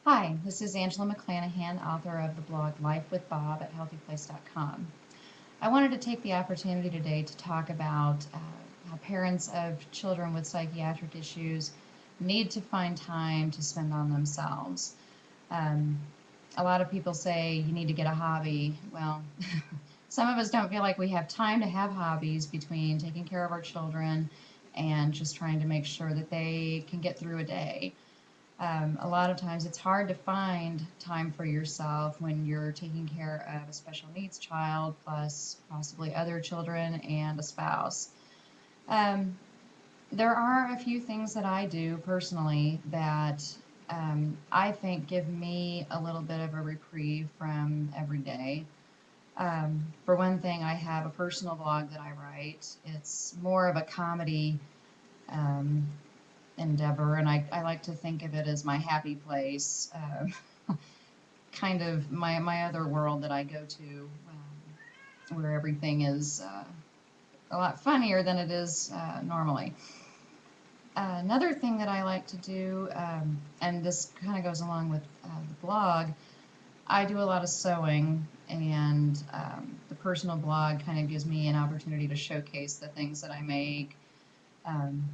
Hi, this is Angela McClanahan, author of the blog Life with Bob at healthyplace.com. I wanted to take the opportunity today to talk about how parents of children with psychiatric issues need to find time to spend on themselves. Um, a lot of people say you need to get a hobby. Well, some of us don't feel like we have time to have hobbies between taking care of our children and just trying to make sure that they can get through a day. A lot of times it's hard to find time for yourself when you're taking care of a special needs child, plus possibly other children and a spouse. Um, there are a few things that I do personally that I think give me a little bit of a reprieve from every day. For one thing, I have a personal blog that I write. It's more of a comedy um, endeavor, and I like to think of it as my happy place, kind of my other world that I go to, where everything is a lot funnier than it is normally. Another thing that I like to do, and this kind of goes along with the blog, I do a lot of sewing, and the personal blog kind of gives me an opportunity to showcase the things that I make. Um,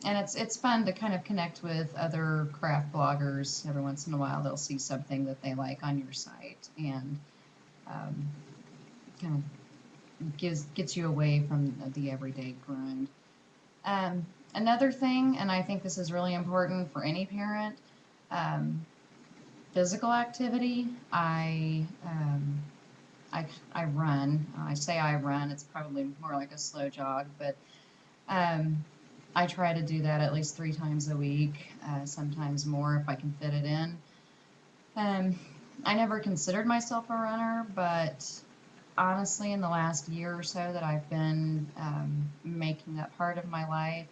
and it's fun to kind of connect with other craft bloggers. Every once in a while, they'll see something that they like on your site, and um, kind of gets you away from the everyday grind. Um, Another thing, and I think this is really important for any parent, um, physical activity. I run. I say I run. It's probably more like a slow jog, but um, I try to do that at least 3 times a week, sometimes more if I can fit it in. Um, I never considered myself a runner, but honestly, in the last year or so that I've been making that part of my life,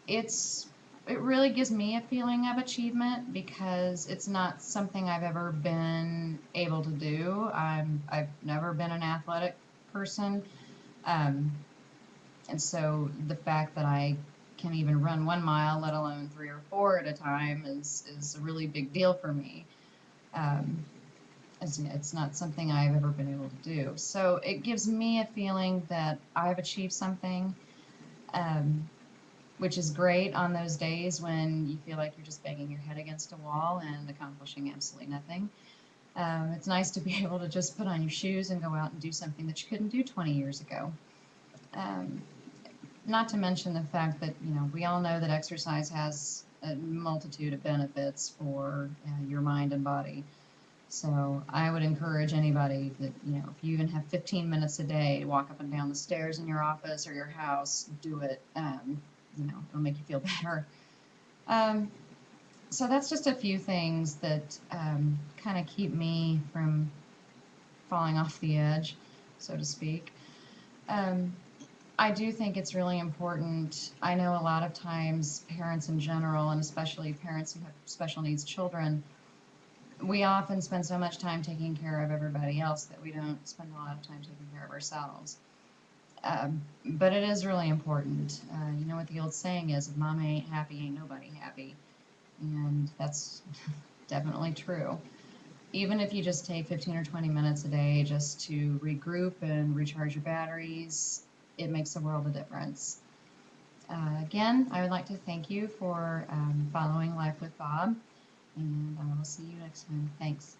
it's it really gives me a feeling of achievement because it's not something I've ever been able to do. I've never been an athletic person. Um, And so the fact that I can even run 1 mile, let alone 3 or 4 at a time, is a really big deal for me. Um, it's not something I've ever been able to do. So it gives me a feeling that I've achieved something, um, which is great on those days when you feel like you're just banging your head against a wall and accomplishing absolutely nothing. It's nice to be able to just put on your shoes and go out and do something that you couldn't do 20 years ago. Um, Not to mention the fact that, we all know that exercise has a multitude of benefits for your mind and body. So I would encourage anybody that, if you even have 15 minutes a day to walk up and down the stairs in your office or your house, do it. It'll make you feel better. Um, so that's just a few things that kind of keep me from falling off the edge, so to speak. Um, I do think it's really important. I know a lot of times parents in general, and especially parents who have special needs children, we often spend so much time taking care of everybody else that we don't spend a lot of time taking care of ourselves. But it is really important. You know what the old saying is, if mama ain't happy, ain't nobody happy. And that's definitely true. Even if you just take 15 or 20 minutes a day just to regroup and recharge your batteries, it makes a world of difference. Again, I would like to thank you for following Life with Bob, and I will see you next time. Thanks.